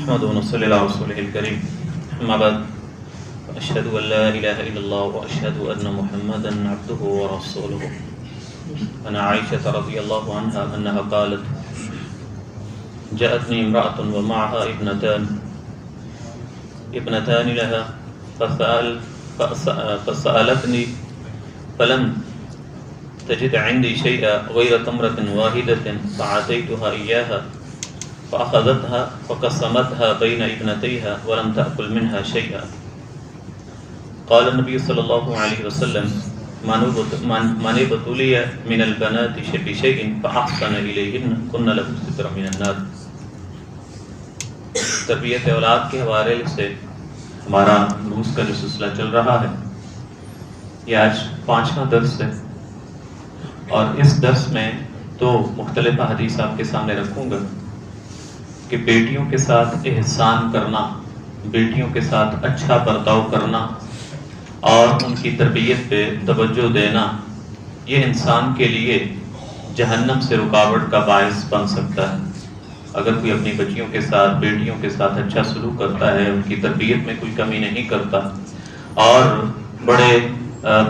نحمده ونصلي على رسوله الكريم أما بعد أشهد أن لا إله إلا الله وأشهد أن محمدا عبده ورسوله. عن عائشة رضي الله عنها أنها قالت جاءتني امرأة ومعها ابنتان لها فسألتني فلم تجد عندي شيئا غير تمرة واحدة فأعطيتها إياها فأخذتها فقسمتها بين ابنتيها ولم تأكل منها شيئا. قال النبي صلى الله عليه وسلم من ابتلي من البنات بشيء فأحسن إليهن كن له سترا من النار. تربیت اولاد کے حوالے سے ہمارا دروس کا جو سلسلہ چل رہا ہے یہ آج 5واں درس ہے، اور اس درس میں تو مختلف حدیث آپ کے سامنے رکھوں گا کہ بیٹیوں کے ساتھ احسان کرنا، بیٹیوں کے ساتھ اچھا برتاؤ کرنا اور ان کی تربیت پہ توجہ دینا یہ انسان کے لیے جہنم سے رکاوٹ کا باعث بن سکتا ہے۔ اگر کوئی اپنی بچیوں کے ساتھ، بیٹیوں کے ساتھ اچھا سلوک کرتا ہے، ان کی تربیت میں کوئی کمی نہیں کرتا اور بڑے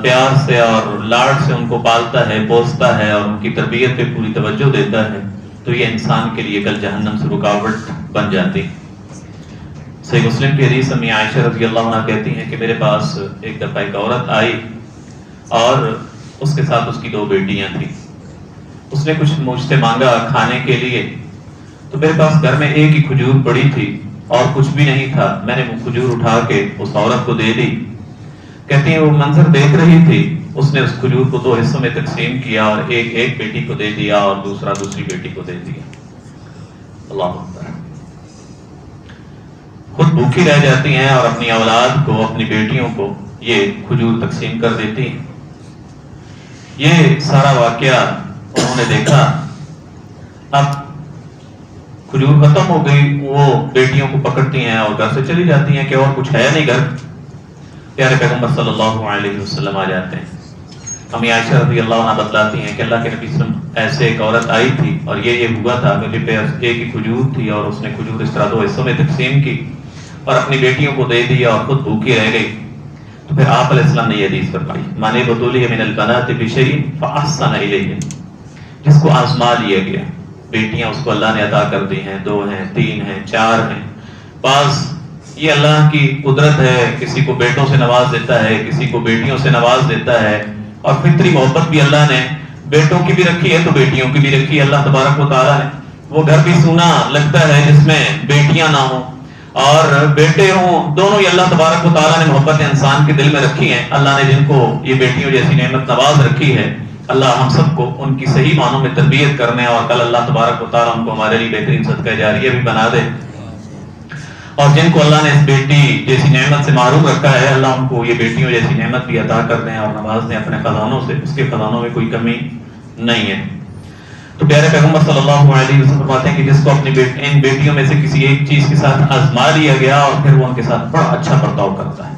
پیار سے اور لاڈ سے ان کو پالتا ہے، پوستا ہے اور ان کی تربیت پہ پوری توجہ دیتا ہے، تو یہ انسان کے لیے کل جہنم سے رکاوٹ بن جاتی۔ صحیح مسلم کی حدیث امی عائشہ رضی اللہ عنہ کہتی ہیں کہ میرے پاس ایک دفعہ ایک عورت آئی اور اس کے ساتھ اس کی 2 بیٹیاں تھیں۔ اس نے کچھ مجھ سے مانگا کھانے کے لیے، تو میرے پاس گھر میں ایک ہی کھجور پڑی تھی اور کچھ بھی نہیں تھا۔ میں نے وہ کھجور اٹھا کے اس عورت کو دے دی۔ کہتی ہیں وہ منظر دیکھ رہی تھی، اس نے اس کھجور کو 2 حصوں میں تقسیم کیا اور ایک بیٹی کو دے دیا اور دوسری بیٹی کو دے دیا۔ اللہ اکبر۔ خود بھوکی رہ جاتی ہیں اور اپنی اولاد کو، اپنی بیٹیوں کو یہ کھجور تقسیم کر دیتی ہیں۔ یہ سارا واقعہ انہوں نے دیکھا۔ اب کھجور ختم ہو گئی، وہ بیٹیوں کو پکڑتی ہیں اور گھر سے چلی جاتی ہیں کہ اور کچھ ہے نہیں گھر۔ پیارے پیغمبر صلی اللہ علیہ وسلم آ جاتے ہیں۔ امی عائشہ رضی اللہ عنہ بتلاتی ہیں کہ اللہ کے نبی صلی اللہ علیہ وسلم ایسے ایک عورت آئی تھی اور یہ ہوا تھا، میرے پاس ایک ہی کھجور تھی اور اس نے کھجور اس طرح 2 حصوں میں تقسیم کی اور اپنی بیٹیوں کو دے دیا اور خود بھوکی رہ گئی۔ تو پھر آپ علیہ السلام نے یہ حدیث فرمائی من ابتلی من البنات بشیء فاحسن الیہن، جس کو آزما لیا گیا، بیٹیاں اس کو اللہ نے عطا کر دی ہیں، 2 ہیں، 3 ہیں، 4 ہیں۔ بعض یہ اللہ کی قدرت ہے، کسی کو بیٹوں سے نواز دیتا ہے، کسی کو بیٹیوں سے نواز دیتا ہے، اور فطری محبت بھی اللہ نے بیٹوں کی بھی رکھی ہے تو بیٹیوں کی بھی رکھی ہے۔ اللہ تبارک و تعالیٰ نے وہ گھر بھی سونا لگتا ہے جس میں بیٹیاں نہ ہوں اور بیٹے ہوں، دونوں ہی اللہ تبارک و تعالیٰ نے محبت انسان کے دل میں رکھی ہیں۔ اللہ نے جن کو یہ بیٹیوں جیسی نعمت نواز رکھی ہے، اللہ ہم سب کو ان کی صحیح معنوں میں تربیت کرنے اور کل اللہ تبارک و تعالیٰ ان کو ہمارے لیے بہترین صدقہ جاریہ بھی بنا دے، اور جن کو اللہ نے اس بیٹی جیسی نعمت سے محروم رکھا ہے اللہ ان کو یہ بیٹیوں جیسی نعمت بھی عطا کر دیں اور نواز دیں اپنے خزانوں سے، اس کے خزانوں میں کوئی کمی نہیں ہے۔ تو پیارے پیغمبر صلی اللہ علیہ وسلم فرماتے ہیں کہ جس کو اپنی ان بیٹیوں میں سے کسی ایک چیز کے ساتھ آزما لیا گیا اور پھر وہ ان کے ساتھ بڑا اچھا برتاؤ کرتا ہے،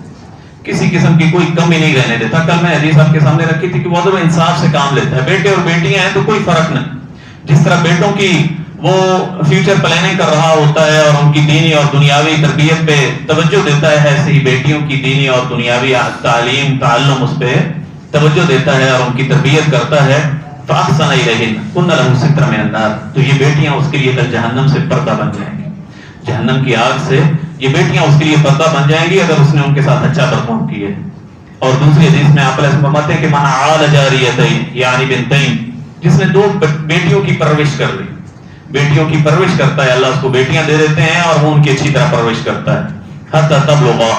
کسی قسم کی کوئی کمی نہیں رہنے دیتا۔ کل میں حدیث آپ کے سامنے رکھی تھی کہ وہ عدل و انصاف سے کام لیتا ہے، بیٹے اور بیٹیاں ہیں تو کوئی فرق نہیں۔ جس طرح بیٹوں کی وہ فیوچر پلاننگ کر رہا ہوتا ہے اور ان کی دینی اور دنیاوی تربیت پہ توجہ دیتا ہے، ایسے ہی بیٹیوں کی دینی اور دنیاوی تعلیم تعلم اس پہ توجہ دیتا ہے اور ان کی تربیت کرتا ہے۔ فَأَحْسَنَ إِلَيْهِنَّ كُنَّ لَهُ سِتْرًا مِنَ النَّارِ، تو یہ بیٹیاں اس کے لیے کل جہنم سے پردہ بن جائیں گی، جہنم کی آگ سے یہ بیٹیاں اس کے لیے پردہ بن جائیں گی اگر اس نے ان کے ساتھ اچھا برتاؤ کیا ہے۔ اور دوسری حدیث میں آپ علیہ السلام فرماتے ہیں کہ مَنْ عَالَ جَارِيَتَيْنِ یعنی بنتین، جس نے 2 بیٹیوں کی پرورش کر لی، بیٹیوں کی پرورش کرتا ہے، اللہ اس کو بیٹیاں دے دیتے ہیں اور وہ ان کی اچھی طرح پرورش کرتا ہے، حتی تبلغا،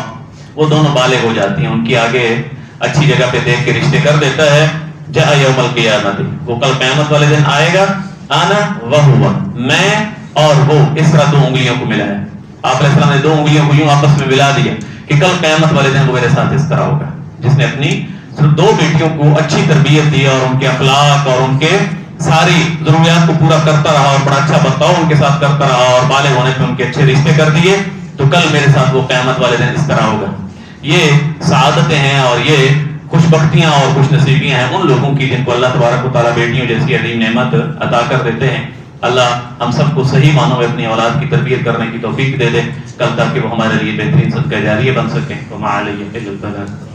وہ دونوں بالغ ہو جاتی ہیں، ان کی آگے اچھی جگہ پہ دیکھ کے رشتے کر دیتا ہے۔ جاء یوم القیامت، وہ کل قیامت والے دن آئے گا، انا وہو، میں اور وہ، اس طرح 2 انگلیوں کو ملا ہے۔ آپ علیہ السلام نے 2 انگلیوں کو یوں آپس میں ملا دیا کہ کل قیامت والے دن وہ میرے ساتھ اس طرح ہوگا، جس نے اپنی 2 بیٹیوں کو اچھی تربیت دی اور ان کے اخلاق اور ان کے ساری ضروریات کو پورا کرتا رہا اور بڑا اچھا برتاؤ ان کے ساتھ کرتا رہا اور بالغ ہونے پہ ان کے اچھے رشتے کر دیے، تو کل میرے ساتھ وہ قیامت والے دن اس طرح ہوگا۔ یہ سعادتیں ہیں اور یہ خوش بختیاں اور خوش نصیبیاں ہیں ان لوگوں کی جن کو اللہ تبارک و تعالیٰ بیٹیوں جیسی عظیم نعمت عطا کر دیتے ہیں۔ اللہ ہم سب کو صحیح معنوں میں اپنی اولاد کی تربیت کرنے کی توفیق دے دے کل تک کہ وہ ہمارے لیے بہترین صدقہ جاریہ بن سکیں وما علیہ الا البلاغ.